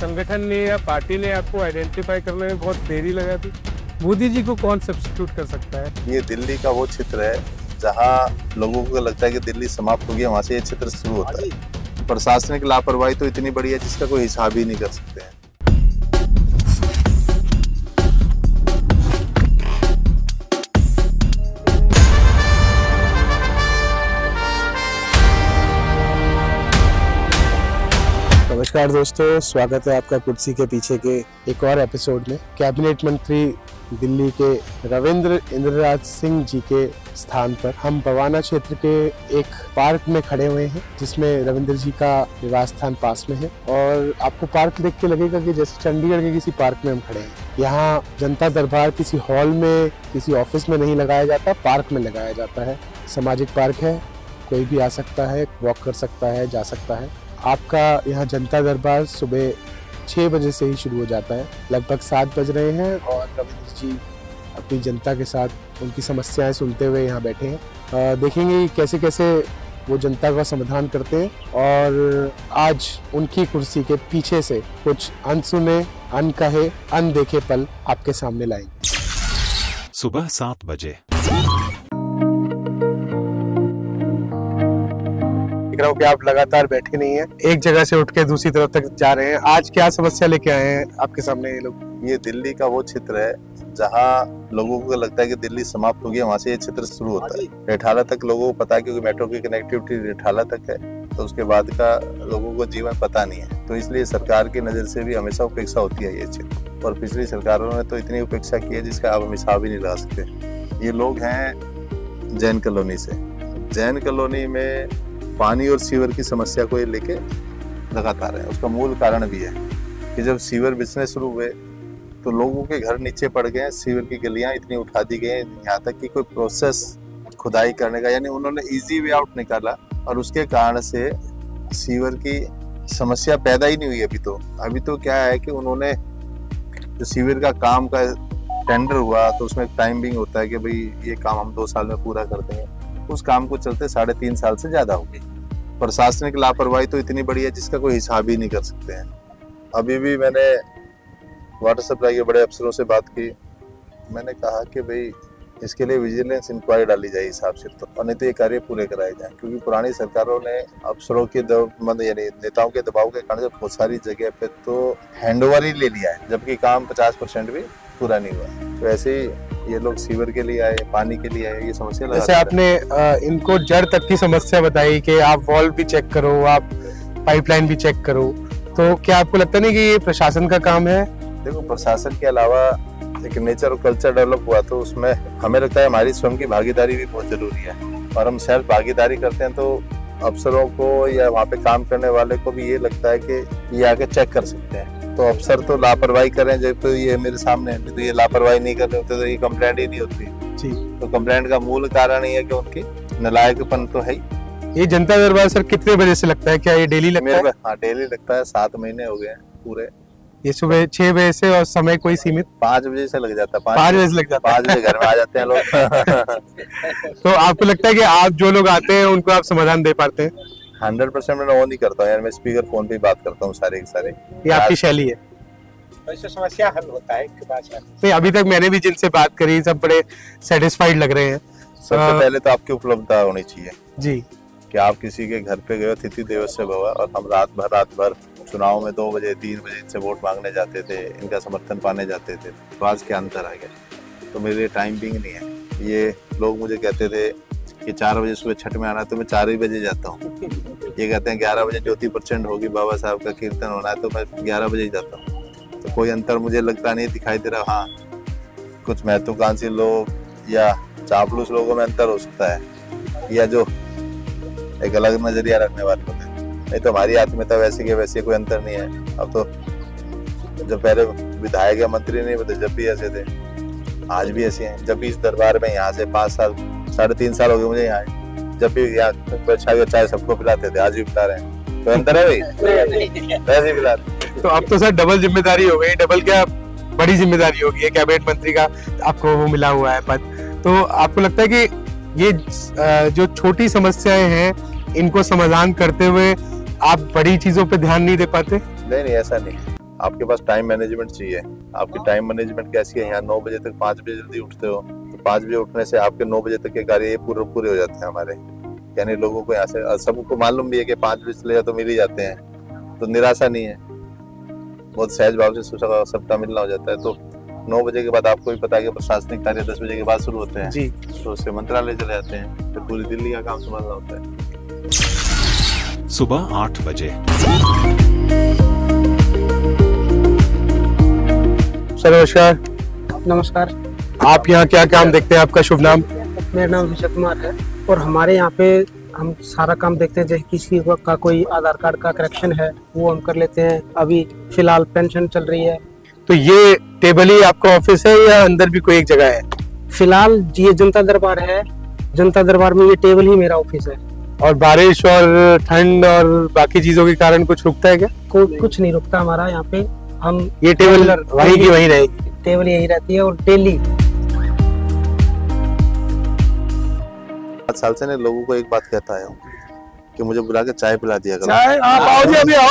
संगठन ने या पार्टी ने आपको आइडेंटिफाई करने में बहुत देरी लगा थी। मोदी जी को कौन सब्स्टिट्यूट कर सकता है? ये दिल्ली का वो क्षेत्र है जहां लोगों को लगता है कि दिल्ली समाप्त हो गया, वहां से ये क्षेत्र शुरू होता है। प्रशासनिक लापरवाही तो इतनी बड़ी है जिसका कोई हिसाब ही नहीं कर सकते हैं। नमस्कार दोस्तों, स्वागत है आपका कुर्सी के पीछे के एक और एपिसोड में। कैबिनेट मंत्री दिल्ली के रविंद्र इंद्रराज सिंह जी के स्थान पर हम बवाना क्षेत्र के एक पार्क में खड़े हुए हैं, जिसमें रविंद्र जी का निवास स्थान पास में है। और आपको पार्क देख के लगेगा कि जैसे चंडीगढ़ के किसी पार्क में हम खड़े हैं। यहाँ जनता दरबार किसी हॉल में, किसी ऑफिस में नहीं लगाया जाता, पार्क में लगाया जाता है। सामाजिक पार्क है, कोई भी आ सकता है, वॉक कर सकता है, जा सकता है। आपका यहाँ जनता दरबार सुबह 6 बजे से ही शुरू हो जाता है। लगभग 7 बज रहे हैं और रविंद्र जी अपनी जनता के साथ उनकी समस्याएं सुनते हुए यहाँ बैठे हैं। देखेंगे कैसे कैसे वो जनता का समाधान करते हैं। और आज उनकी कुर्सी के पीछे से कुछ अनसुने, अनकहे, अनदेखे पल आपके सामने लाएंगे। सुबह 7 बजे देख रहा हूँ कि आप लगातार बैठे नहीं हैं, एक जगह से उठ के दूसरी तरफ तक जा रहे हैं। आज क्या समस्या लेके आए हैं आपके सामने ये लोग? ये दिल्ली का वो क्षेत्र है जहां लोगों को लगता है कि दिल्ली समाप्त हो गया, वहां से ये क्षेत्र शुरू होता है। रेठाला तक लोगों को पता है, क्योंकि मेट्रो की कनेक्टिविटी रेठाला तक है, तो उसके बाद का लोगों को जीवन पता नहीं है। तो इसलिए सरकार की नजर से भी हमेशा उपेक्षा होती है ये क्षेत्र। और पिछली सरकारों ने तो इतनी उपेक्षा की है जिसका आप हम हिसाब भी नहीं लगा सकते। ये लोग हैं जैन कॉलोनी से। जैन कॉलोनी में पानी और सीवर की समस्या को ये लेके लगातार है। उसका मूल कारण भी है कि जब सीवर बिछने शुरू हुए तो लोगों के घर नीचे पड़ गए, सीवर की गलियां इतनी उठा दी गई, यहाँ तक कि कोई प्रोसेस खुदाई करने का, यानी उन्होंने इजी वे आउट निकाला। और उसके कारण से सीवर की समस्या पैदा ही नहीं हुई। अभी तो क्या है कि उन्होंने जो सीवर का काम का टेंडर हुआ तो उसमें टाइमिंग होता है कि भाई ये काम हम 2 साल में पूरा कर देंगे। उस काम को चलते 3.5 साल से ज्यादा हो गई। प्रशासनिक लापरवाही तो इतनी बड़ी है जिसका कोई हिसाब ही नहीं कर सकते हैं। अभी भी मैंने वाटर सप्लाई के बड़े अफसरों से बात की। मैंने कहा कि भाई इसके लिए विजिलेंस इंक्वायरी डाली जाए हिसाब से, तो और नहीं तो ये कार्य पूरे कराए जाए। क्योंकि पुरानी सरकारों ने अफसरों के यानी नेताओं के दबाव के कारण बहुत सारी जगह पे तो हैंडओवर ही ले लिया है, जबकि काम 50% भी पूरा नहीं हुआ। तो ऐसे ही ये लोग सीवर के लिए आए, पानी के लिए आए, ये समस्या लगा। जैसे आपने इनको जड़ तक की समस्या बताई कि आप वॉल भी चेक करो, आप पाइपलाइन भी चेक करो, तो क्या आपको लगता नहीं कि ये प्रशासन का काम है? देखो, प्रशासन के अलावा एक नेचर और कल्चर डेवलप हुआ तो उसमें हमें लगता है हमारी स्वयं की भागीदारी भी बहुत जरूरी है। और हम सेल्फ भागीदारी करते हैं तो अफसरों को या वहाँ पे काम करने वाले को भी ये लगता है कि ये आके चेक कर सकते हैं। तो अफसर तो लापरवाही करें, जब तो ये मेरे सामने है, तो ये लापरवाही नहीं कर रहे होते तो ये कंप्लेंट ही नहीं होती जी। तो कंप्लेंट का मूल कारण ये है कि उनकी नालायकपन तो है ही। ये जनता दरबार सर कितने बजे से लगता है? क्या ये डेली लगता है? हाँ, डेली लगता है। 7 महीने हो गए हैं पूरे। ये सुबह 6 बजे से, और समय कोई सीमित? 5 बजे से लग जाता है। 5 बजे से लग जाता है। 5 बजे घर में आ जाते हैं लोग। तो आपको लगता है कि आप जो लोग आते हैं उनको आप समाधान दे पाते हैं? 100% मैं वो नहीं करता हूँ यार, मैं स्पीकर फोन पे बात करता हूँ सारे के सारे। ये आपकी शैली है? वैसे समस्या हल होता है के बाद? नहीं, अभी तक मैंने भी जिनसे बात करी सब बड़े सेटिस्फाइड लग रहे हैं। सबसे पहले तो आपकी उपलब्धता होनी चाहिए जी, कि आप किसी के घर पे गए, अतिथि देवस्य भव। और हम रात भर चुनाव में 2 बजे 3 बजे इनसे वोट मांगने जाते थे, इनका समर्थन पाने जाते थे। तो आज क्या अंतर आ गया? तो मेरे लिए टाइम बिंग नहीं है। ये लोग मुझे कहते थे कि 4 बजे सुबह छठ में आना, तो मैं 4 ही बजे जाता हूँ। ये कहते हैं 11 बजे ज्योति प्रचंड होगी, बाबा साहब का कीर्तन होना है, तो मैं 11 बजे ही जाता हूँ। तो कोई अंतर मुझे लगता नहीं दिखाई दे रहा। हाँ, कुछ महत्वाकांक्षी लोग या चापलूस लोगों में अंतर हो सकता है, या जो एक अलग नजरिया रखने वाले होते हैं। नहीं तो हमारी आत्मीयता वैसे के वैसे कोई अंतर नहीं है। अब तो जब पहले विधायक या मंत्री नहीं होते, जब भी ऐसे थे, आज भी ऐसे हैं। जब भी इस दरबार में यहाँ से 5 साल 3.5 साल हो गए मुझे यहाँ, जब भी यहाँ चाय सबको पिलाते थे, आज भी पिला रहे हैं। तो अंतर है भाई, वैसे ही पिला रहे। तो अब तो सर डबल जिम्मेदारी हो गई। डबल क्या, बड़ी जिम्मेदारी होगी है, कैबिनेट मंत्री का आपको वो मिला हुआ है पद। तो आपको लगता है कि ये जो छोटी समस्याएं हैं इनको समाधान करते हुए आप बड़ी चीजों पे ध्यान नहीं दे पाते? नहीं, ऐसा नहीं। आपके पास टाइम मैनेजमेंट चाहिए। आपकी टाइम मैनेजमेंट कैसी है? यहाँ 9 बजे तक 5 बजे जल्दी उठते हो, तो 5 बजे उठने से आपके 9 बजे तक के कार्य ये पूरे हो जाते हैं हमारे। यानी लोगों को यहाँ से सबको मालूम भी है कि 5 बजे चले तो मिल ही जाते हैं, तो निराशा नहीं है, बहुत सहज भाव से सबका मिलना हो जाता है। तो 9 बजे के बाद आपको भी पता है कि प्रशासनिक कार्य 10 बजे के बाद शुरू होते हैं जी। तो उससे मंत्रालय चले जाते हैं, फिर पूरी दिल्ली का काम संभालना होता है। सुबह 8 बजे। सर नमस्कार। नमस्कार, आप यहाँ क्या काम देखते हैं? आपका शुभ नाम? मेरा नाम विजय कुमार है और हमारे यहाँ पे हम सारा काम देखते हैं। जैसे किसी का कोई आधार कार्ड का करेक्शन है वो हम कर लेते हैं। अभी फिलहाल पेंशन चल रही है। तो ये टेबल ही आपका ऑफिस है या अंदर भी कोई एक जगह है? फिलहाल ये जनता दरबार है, जनता दरबार में ये टेबल ही मेरा ऑफिस है। और बारिश और ठंड और बाकी चीजों के कारण कुछ रुकता है क्या? कुछ नहीं रुकता हमारा यहाँ पे। हम ये टेबल वहीं की वहीं रहेगी? टेबल यही रहती है और डेली 5 साल से लोगों को एक बात कहता है कि मुझे बुला के चाय पिला दिया करो। चाय आप आओ जी, अभी आओ।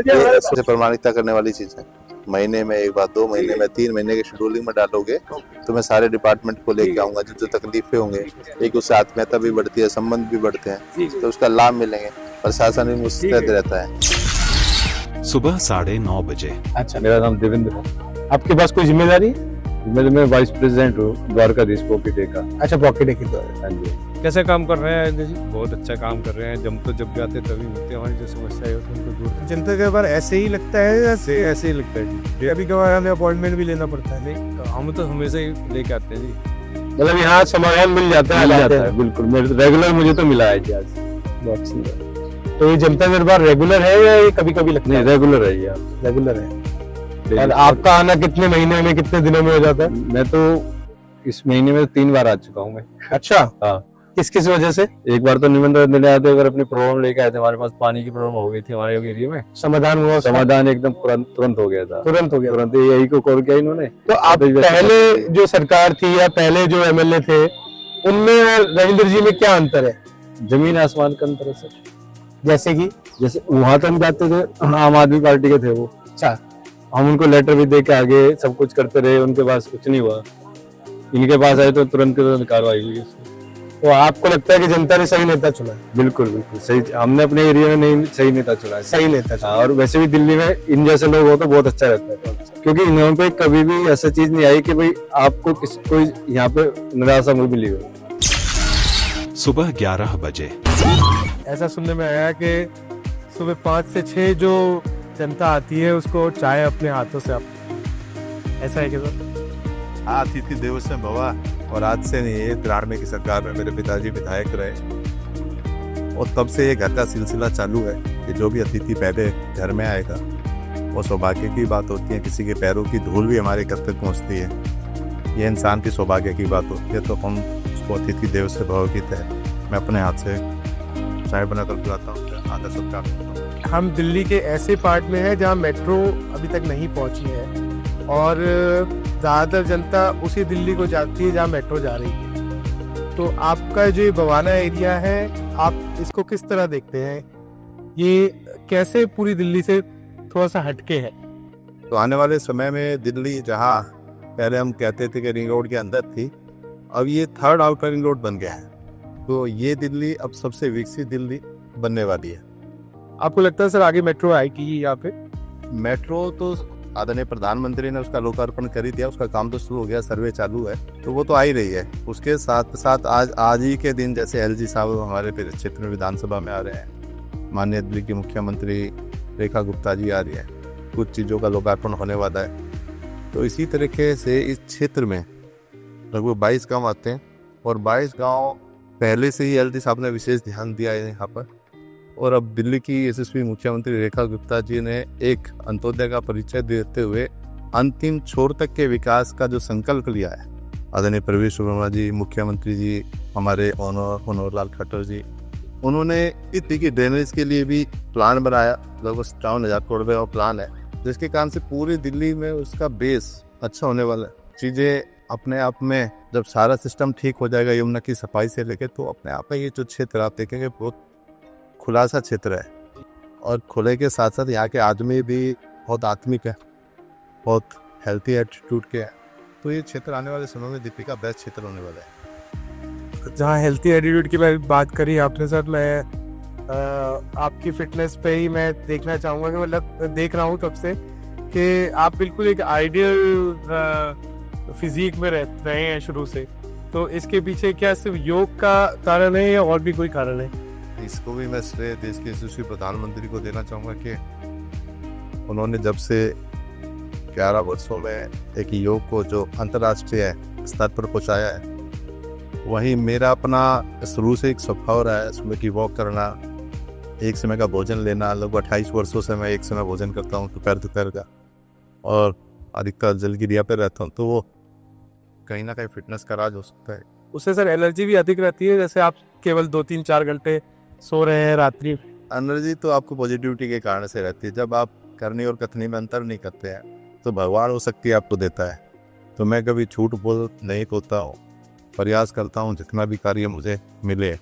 ये सबसे प्रमाणिकता करने वाली चीज है। महीने में एक बार, 2 महीने में, 3 महीने के शेड्यूलिंग में डालोगे तो मैं सारे डिपार्टमेंट को लेके आऊंगा। जो तकलीफें होंगे, एक उससे आत्मीयता भी बढ़ती है, संबंध भी बढ़ते हैं, तो उसका लाभ मिलेंगे। प्रशासन भी मुस्तैद रहता है। सुबह 9:30 बजे। अच्छा, मेरा नाम देवेंद्र है। आपके पास कोई जिम्मेदारी? मैं वाइस प्रेसिडेंट हूँ द्वारकाधीश पॉकेट का। अच्छा, पॉकेट की तो। हाँ जी। कैसे काम कर रहे हैं जी? बहुत अच्छा काम कर रहे हैं। जब भी आते तभी मिलते हैं, हमारी जो समस्याएं होती है उनको दूर। जनता के बार ऐसे ही लगता है, ऐसे ही लगता है जी। अभी कभी हमें अपॉइंटमेंट भी लेना पड़ता है। नहीं, हम तो हमेशा ही लेके आते हैं जी। मतलब यहाँ समाधान मिल जाता है? बिल्कुल, रेगुलर मुझे तो मिला है जी आज। बहुत सुंदर। तो ये जनता दरबार रेगुलर है या ये कभी कभी लगता है? नहीं, रेगुलर है यार, रेगुलर है। और आपका आना कितने महीने में, कितने दिनों में हो जाता है? मैं तो इस महीने में 3 बार आ चुका हूँ मैं। अच्छा, हाँ। किस वजह से? एक बार तो निमंत्रण देने आते अगर अपनी प्रॉब्लम लेके आए थे। हमारे पास पानी की प्रॉब्लम हो गई थी हमारे एरिया में। समाधान हुआ? समाधान एकदम तुरंत हो गया था। तुरंत हो गया? तुरंत यही को कॉल किया इन्होंने। तो आप पहले जो सरकार थी या पहले जो एमएलए थे उनमें रविंद्र जी में क्या अंतर है? जमीन आसमान का अंतर है सर। जैसे वहां तो हम जाते थे, आम आदमी पार्टी के थे वो। अच्छा, हम उनको लेटर भी दे के आगे सब कुछ करते रहे, उनके पास कुछ नहीं हुआ। इनके पास आए तो तुरंत कार्रवाई हुई। तो आपको लगता है कि जनता ने सही नेता चुना है? बिल्कुल सही। हमने अपने एरिया में नहीं सही नेता चुना है। सही नेता चुना। और वैसे भी दिल्ली में इन जैसे लोग हो तो बहुत अच्छा रहता है, क्योंकि इन्होंने पे कभी भी ऐसा चीज नहीं आई कि भाई आपको कोई यहाँ पे निराशा मिली हो। सुबह 11 बजे। ऐसा सुनने में आया कि सुबह 5 से 6 जो जनता आती है उसको चाय अपने हाथों से आप, ऐसा है कि सर? अतिथि देवो भव। और आज से नहीं, ये 93 की सरकार में मेरे पिताजी विधायक रहे और तब से ये घर का सिलसिला चालू है कि जो भी अतिथि पहले घर में आएगा वो सौभाग्य की बात होती है। किसी के पैरों की धूल भी हमारे घर तक पहुंचती है, ये इंसान की सौभाग्य की बात होती है। तो हम उसको अतिथि देव से भव की तहत मैं अपने हाथ से चाय बनाकर पिलाता हूँ, आदर सत्कार करता हूँ। हम दिल्ली के ऐसे पार्ट में है जहाँ मेट्रो अभी तक नहीं पहुंची है और ज़्यादातर जनता उसी दिल्ली को जाती है जहाँ मेट्रो जा रही है। तो आपका जो ये बवाना एरिया है, आप इसको किस तरह देखते हैं? ये कैसे पूरी दिल्ली से थोड़ा सा हटके है? तो आने वाले समय में दिल्ली, जहाँ पहले हम कहते थे कि रिंग रोड के अंदर थी, अब ये 3rd आउटर रिंग रोड बन गया है। तो ये दिल्ली अब सबसे विकसित दिल्ली बनने वाली है। आपको लगता है सर आगे मेट्रो आएगी यहाँ पे? मेट्रो तो आदरणीय प्रधानमंत्री ने उसका लोकार्पण कर ही दिया, उसका काम तो शुरू हो गया, सर्वे चालू है, तो वो तो आ ही रही है। उसके साथ साथ आज ही के दिन जैसे एलजी साहब हमारे क्षेत्र में विधानसभा में आ रहे हैं, माननीय दिल्ली की मुख्यमंत्री रेखा गुप्ता जी आ रही है, कुछ चीज़ों का लोकार्पण होने वाला है। तो इसी तरीके से इस क्षेत्र में लगभग 22 गाँव आते हैं और 22 गाँव पहले से ही एलजी साहब ने विशेष ध्यान दिया है यहाँ पर। और अब दिल्ली की यशस्वी मुख्यमंत्री रेखा गुप्ता जी ने एक अंत्योदय का परिचय देते हुए अंतिम छोर तक के विकास का जो संकल्प लिया है, आदरणीय प्रवेश वर्मा जी, मुख्यमंत्री जी, हमारे मनोहर लाल खट्टर जी, उन्होंने इतनी की ड्रेनेज के लिए भी प्लान बनाया। लगभग 57,000 करोड़ रुपये का प्लान है, जिसके कारण से पूरी दिल्ली में उसका बेस अच्छा होने वाला है। चीज़ें अपने आप में जब सारा सिस्टम ठीक हो जाएगा, यमुना की सफाई से लेके, तो अपने आप में ये जो क्षेत्र आप देखेंगे बहुत खुला सा क्षेत्र है। और खुले के साथ साथ यहाँ के आदमी भी बहुत आत्मिक है, बहुत हेल्थी एटीट्यूड के है। तो ये क्षेत्र आने वाले समय में दीपिका बेस्ट क्षेत्र होने वाला है। जहाँ हेल्थी एटीट्यूड की मैं बात करी आपने सर, मैं आपकी फिटनेस पे ही मैं देखना चाहूँगा कि मतलब देख रहा हूँ तब से कि आप बिल्कुल एक आइडियल फिजिक में रहे हैं शुरू से। तो इसके पीछे क्या सिर्फ योग का कारण है या और भी कोई कारण है? इसको भी मैं श्रेय देश के यशस्वी प्रधानमंत्री को देना चाहूँगा कि उन्होंने जब से 11 वर्षों में एक योग को जो अंतर्राष्ट्रीय स्तर पर पहुँचाया है, वहीं मेरा अपना शुरू से एक स्वभाव रहा है सुबह की वॉक करना, एक समय का भोजन लेना। लगभग 28 वर्षों से मैं एक समय भोजन करता हूँ दोपहर का, और अधिकतर जलगिरिया पे रहता हूँ। तो वो कहीं ना कहीं फिटनेस का राज हो सकता है। उससे सर एनर्जी भी अधिक रहती है, जैसे आप केवल 2-3-4 घंटे सो रहे हैं रात्रि। एनर्जी तो आपको पॉजिटिविटी के कारण से रहती है। जब आप करनी और कथनी में अंतर नहीं करते हैं तो भगवान वो शक्ति आपको देता है। तो मैं कभी झूठ बोल नहीं होता हूँ, प्रयास करता हूँ जितना भी कार्य मुझे मिले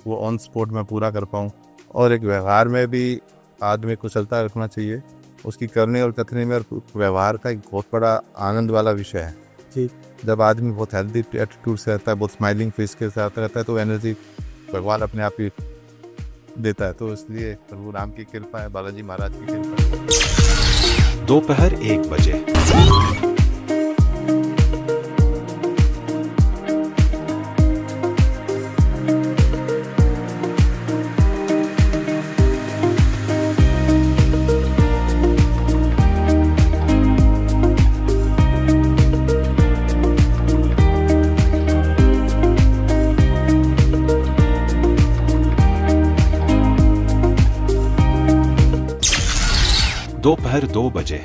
वो ऑन स्पॉट में पूरा कर पाऊँ। और एक व्यवहार में भी आदमी कुशलता रखना चाहिए, उसकी करने और कथनी में। और व्यवहार का एक बहुत बड़ा आनंद वाला विषय है जी। जब आदमी बहुत हेल्दी एटीट्यूड से रहता है, बहुत स्माइलिंग फेस के साथ रहता है, तो एनर्जी भगवान अपने आप ही देता है। तो इसलिए प्रभु राम की कृपा है, बालाजी महाराज की कृपा है। दोपहर 1 बजे। दोपहर 2 बजे।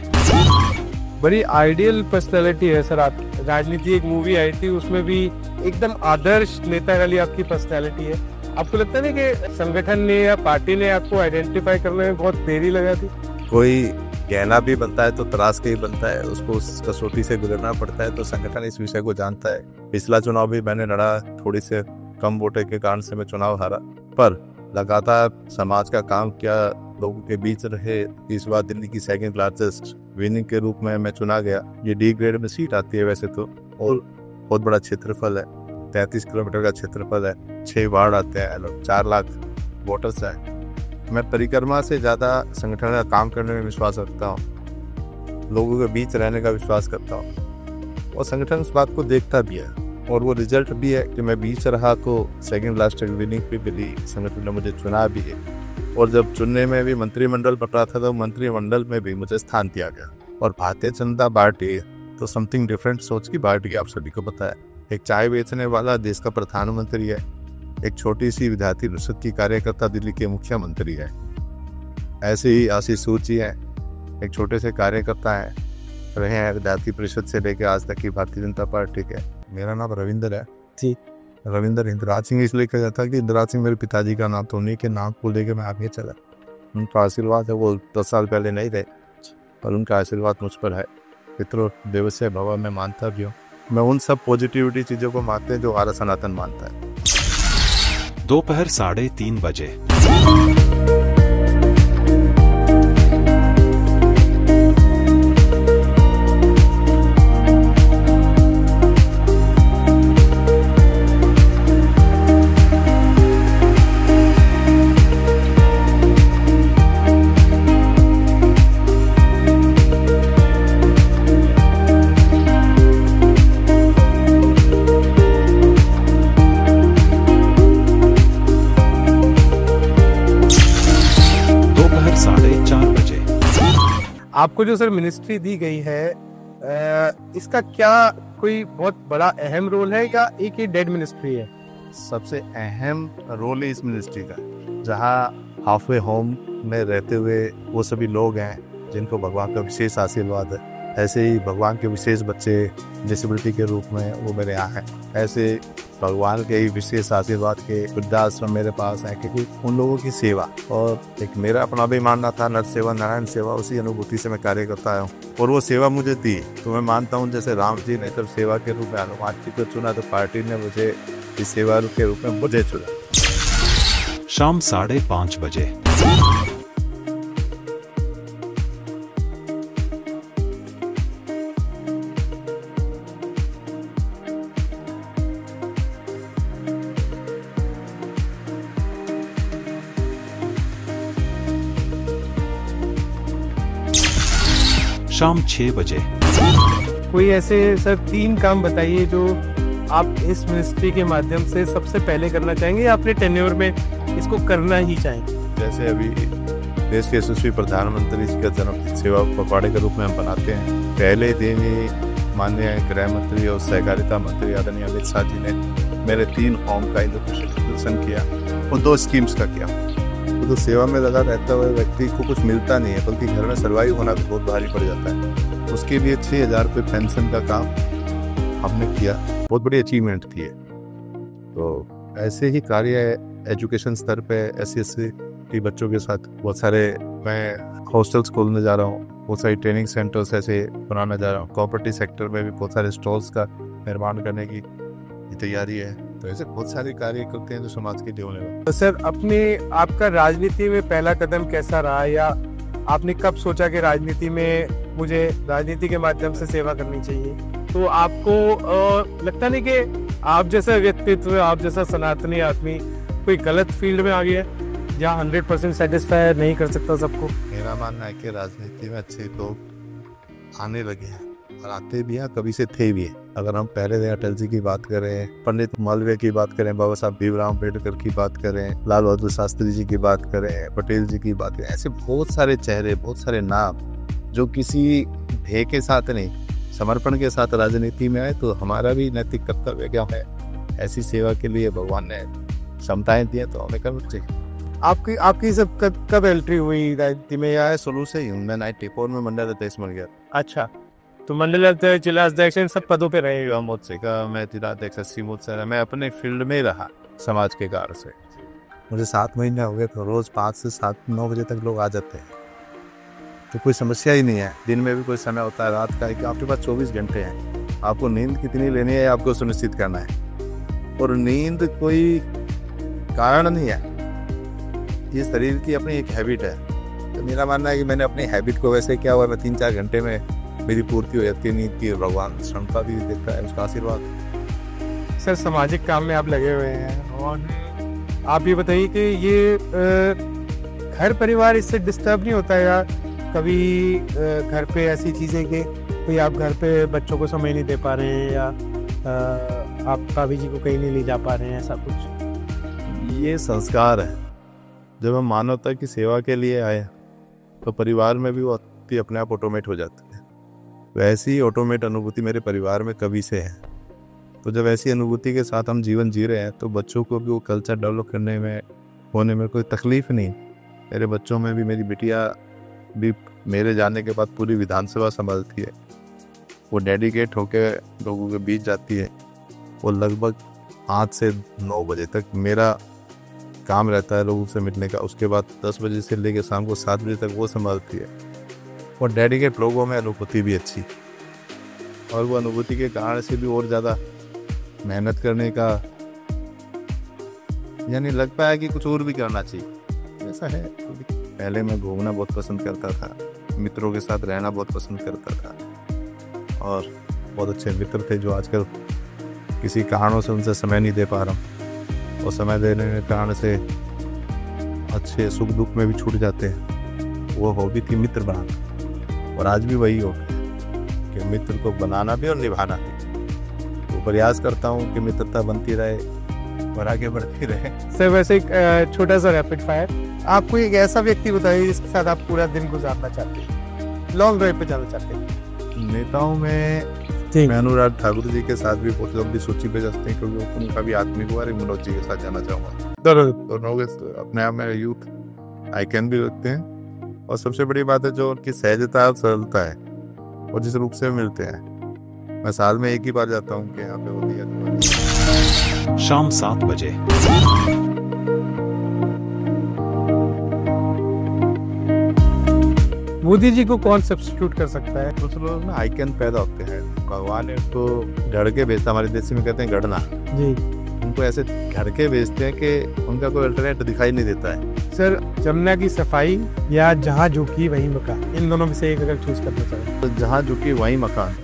बड़ी आइडियल पर्सनैलिटी है सर आपकी। राजनीति एक मूवी आई थी, उसमें भी एकदम आदर्श नेता वाली आपकी पर्सनैलिटी है। आपको लगता है ना कि संगठन ने या पार्टी ने आपको आइडेंटिफाई करने में बहुत देरी लगा दी? कोई गहना भी बनता है तो तराश के ही बनता है, उसको उस कसौटी से गुजरना पड़ता है। तो संगठन इस विषय को जानता है। पिछला चुनाव भी मैंने लड़ा, थोड़ी से कम वोटे के कारण से मैं चुनाव हारा, पर लगातार समाज का काम किया, लोगों के बीच रहे। इस बार दिल्ली की सेकंड लार्जेस्ट विनिंग के रूप में मैं चुना गया। ये डी ग्रेड में सीट आती है वैसे तो, और बहुत बड़ा क्षेत्रफल है, 33 किलोमीटर का क्षेत्रफल है, 6 वार्ड आते हैं, 4 लाख वोटर्स है। मैं परिक्रमा से ज़्यादा संगठन का काम करने में विश्वास रखता हूँ, लोगों के बीच रहने का विश्वास करता हूँ, और संगठन उस बात को देखता भी है। और वो रिजल्ट भी है कि मैं बीच रहा तो सेकंड लास्ट विनिंग भी मिली, संगठन ने मुझे चुना भी है। और जब चुनने में भी मंत्रिमंडल बन रहा था तो मंत्रिमंडल में भी मुझे स्थान दिया गया। और भारतीय जनता पार्टी तो समथिंग डिफरेंट सोच की पार्टी, आप सभी को पता है। एक चाय बेचने वाला देश का प्रधानमंत्री है, एक छोटी सी विद्यार्थी परिषद की कार्यकर्ता दिल्ली के मुख्यमंत्री है। ऐसे ही आशीष सूद जी है, एक छोटे से कार्यकर्ता है, रहे हैं विद्यार्थी परिषद से लेकर आज तक की भारतीय जनता पार्टी के। मेरा नाम रविंदर है जी। रविंदर इंद्राज सिंह इसलिए कहा जाता है कि इंद्राज सिंह मेरे पिताजी का नाम, तो उन्हीं के नाम को लेकर मैं आगे चला। उनका आशीर्वाद है, वो 10 साल पहले नहीं रहे, पर उनका आशीर्वाद मुझ पर है। पितरो देवस्य भव मैं मानता भी हूँ। मैं उन सब पॉजिटिविटी चीज़ों को मानते हैं जो आर्य सनातन मानता है। दोपहर 3:30 बजे। आपको जो सर मिनिस्ट्री दी गई है, इसका क्या कोई बहुत बड़ा अहम रोल है या एक ही डेड मिनिस्ट्री है? सबसे अहम रोल है इस मिनिस्ट्री का, जहाँ हाफवे होम में रहते हुए वो सभी लोग हैं जिनको भगवान का विशेष आशीर्वाद है। ऐसे ही भगवान के विशेष बच्चे डिसेबिलिटी के रूप में वो मेरे यहाँ हैं। ऐसे भगवान के ही विशेष आशीर्वाद के वृद्धाश्रम मेरे पास है, क्योंकि उन लोगों की सेवा और एक मेरा अपना भी मानना था, नर सेवा नारायण सेवा, उसी अनुभूति से मैं कार्य करता हूँ। और वो सेवा मुझे दी तो मैं मानता हूँ जैसे राम जी ने जब सेवा के रूप में हनुमान जी को चुना तो पार्टी ने मुझे इस सेवा के रूप में मुझे चुना। शाम 5:30 बजे। शाम 6 बजे। कोई ऐसे सर 3 काम बताइए जो आप इस मिनिस्ट्री के माध्यम से सबसे पहले करना चाहेंगे या अपने टेन्योर में इसको करना ही चाहेंगे। जैसे अभी देश के यशस्वी प्रधानमंत्री जी का जन्मदिन सेवा पखवाड़े के रूप में हम बनाते हैं। पहले दिन ही माननीय गृह मंत्री और सहकारिता मंत्री आदरणीय अमित शाह जी ने मेरे 3 होम का इनॉग्रेशन किया और 2 स्कीम्स का किया। तो सेवा में लगा रहता हुआ व्यक्ति को कुछ मिलता नहीं है, बल्कि घर में सर्वाइव होना भी बहुत भारी पड़ जाता है। उसके लिए 6,000 रुपये पेंशन का काम हमने किया, बहुत बड़ी अचीवमेंट थी। तो ऐसे ही कार्य एजुकेशन स्तर पे SC/ST बच्चों के साथ बहुत सारे, मैं हॉस्टल्स खोलने जा रहा हूँ, बहुत सारी ट्रेनिंग सेंटर्स ऐसे बनाने जा रहा हूँ। कॉपरेटिव सेक्टर में भी बहुत सारे स्टॉल्स का निर्माण करने की तैयारी है। तो ऐसे बहुत सारे कार्य करते हैं जो समाज के लिए होने वाले। तो सर आपका राजनीति में पहला कदम कैसा रहा, या आपने कब सोचा कि राजनीति में मुझे राजनीति के माध्यम से सेवा करनी चाहिए? तो आपको लगता नहीं कि आप जैसा व्यक्तित्व, आप जैसा सनातनी आदमी कोई गलत फील्ड में आ गया जहाँ 100% सेटिस्फाई नहीं कर सकता सबको? मेरा मानना है कि राजनीति में अच्छे लोग आने लगे हैं और आते भी हैं, कभी से थे भी हैं। अगर हम पहले दिन अटल जी की बात करें, पंडित मालवीय की बात करें, बाबा साहब भीमराव अम्बेडकर की बात करें, लाल बहादुर शास्त्री जी की बात करें, पटेल जी की बात करें, ऐसे बहुत सारे चेहरे, बहुत सारे नाम जो किसी ध्येय के साथ नहीं, समर्पण के साथ राजनीति में आए। तो हमारा भी नैतिक कर्तव्य क्या है, ऐसी सेवा के लिए भगवान ने क्षमताएं दी हैं, तो हमें करना चाहिए। आपकी सब कब एंट्री हुई राजनीति में? या शुरू से ही मैं 94 में मंडल अध्यक्ष बन गया। अच्छा, तो मंडल अध्यक्ष, जिला अध्यक्ष, इन सब पदों पे रहे? युवा मोर्चे का मैं जिला अध्यक्ष, SC मोर्चा रहा। मैं अपने फील्ड में ही रहा समाज के कार्य से। मुझे 7 महीने हो गए, तो रोज 5 से 7-9 बजे तक लोग आ जाते हैं, तो कोई समस्या ही नहीं है। दिन में भी कोई समय होता है, रात का, कि आपके पास 24 घंटे हैं। आपको नींद कितनी लेनी है आपको सुनिश्चित करना है, और नींद कोई कारण नहीं है, ये शरीर की अपनी एक हैबिट है। तो मेरा मानना है कि मैंने अपनी हैबिट को वैसे क्या हुआ, मैं 3-4 घंटे में मेरी पूर्ति हो जाती है नींद की। भगवान क्षमता भी देता है, उसका आशीर्वाद। सर सामाजिक काम में आप लगे हुए हैं, और आप ये बताइए कि ये घर परिवार इससे डिस्टर्ब नहीं होता है, या कभी घर पे ऐसी चीज़ें कि कोई आप घर पे बच्चों को समय नहीं दे पा रहे हैं, या आप भाभी जी को कहीं नहीं ले जा पा रहे हैं, ऐसा कुछ? ये संस्कार है। जब हम मानवता की सेवा के लिए आए तो परिवार में भी वो अपने आप ऑटोमेट हो जाती है। वैसी ऑटोमेट अनुभूति मेरे परिवार में कभी से है। तो जब ऐसी अनुभूति के साथ हम जीवन जी रहे हैं, तो बच्चों को भी वो कल्चर डेवलप करने में होने में कोई तकलीफ नहीं। मेरे बच्चों में भी, मेरी बिटिया भी मेरे जाने के बाद पूरी विधानसभा संभालती है। वो डेडिकेट होकर लोगों के बीच जाती है। वो लगभग 8 से 9 बजे तक मेरा काम रहता है लोगों से मिलने का। उसके बाद 10 बजे से लेकर शाम को 7 बजे तक वो संभालती है। और डेडिकेट लोगों में अनुभूति भी अच्छी, और वो अनुभूति के कारण से भी और ज़्यादा मेहनत करने का, यानी लगता है कि कुछ और भी करना चाहिए। ऐसा है। पहले मैं घूमना बहुत पसंद करता था, मित्रों के साथ रहना बहुत पसंद करता था, और बहुत अच्छे मित्र थे जो आजकल किसी कारणों से उनसे समय नहीं दे पा रहा हूँ, और समय देने के कारण से अच्छे सुख दुख में भी छूट जाते हैं। वो हॉबी थी मित्र बनाना, और आज भी वही हो कि मित्र को बनाना भी और निभाना भी। तो प्रयास करता हूँ कि मित्रता बनती रहे और आगे बढ़ती रहे। सर वैसे एक छोटा सा रैपिड फायर, आपको एक ऐसा व्यक्ति बताइए जिसके साथ आप पूरा दिन गुजारना चाहते हैं, लॉन्ग ड्राइव पे जाना चाहते हैं? नेताओं में मैं अनुराग ठाकुर जी के साथ भी बहुत लंबी सूची पे जाते हैं, क्योंकि उनका भी आत्मिक हुआ। मनोज जी के साथ जाना चाहूँगा। दोनों के अपने आप में यूथ आइकन भी रखते हैं, और सबसे बड़ी बात है जो उनकी सहजता और सरलता है, और जिस रूप से मिलते हैं। मैं साल में एक ही बार जाता हूँ कि यहाँ पे वो दिया। शाम 7 बजे। मोदी जी को कौन सब्स्टिट्यूट कर सकता है? कुछ लोग ना आइकन पैदा होते हैं, भगवान ने उनको घर के भेजता, हमारे देश में कहते हैं गढ़ना जी, उनको ऐसे घर के भेजते हैं कि उनका कोई अल्टरनेट दिखाई नहीं देता है। सर जमुना की सफाई या जहाँ झुकी वहीं मकान, इन दोनों में से एक अगर चूज करना चाहें? तो जहाँ झुकी वहीं मकान।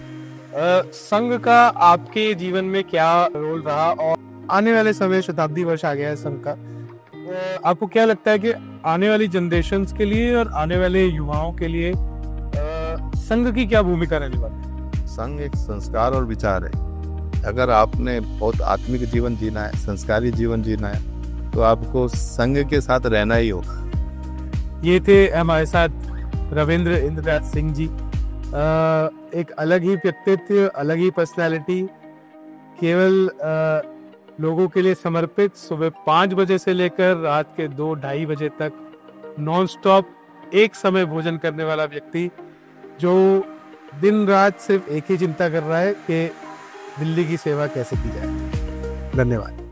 संघ का आपके जीवन में क्या रोल रहा, और आने वाले समय शताब्दी वर्ष आ गया है संघ का, आपको क्या लगता है कि आने वाली जनरेशंस के लिए और आने वाले युवाओं के लिए संघ की क्या भूमिका रहने वाली है? संघ एक संस्कार और विचार है। अगर आपने बहुत आत्मिक जीवन जीना है, संस्कारी जीवन जीना है, तो आपको संघ के साथ रहना ही होगा। ये थे हमारे साथ रविंद्र इंद्रराज सिंह जी। एक अलग ही व्यक्तित्व, अलग ही पर्सनालिटी, केवल लोगों के लिए समर्पित, सुबह 5 बजे से लेकर रात के 2-2:30 बजे तक नॉन स्टॉप एक समय भोजन करने वाला व्यक्ति, जो दिन रात सिर्फ एक ही चिंता कर रहा है कि दिल्ली की सेवा कैसे की जाए। धन्यवाद।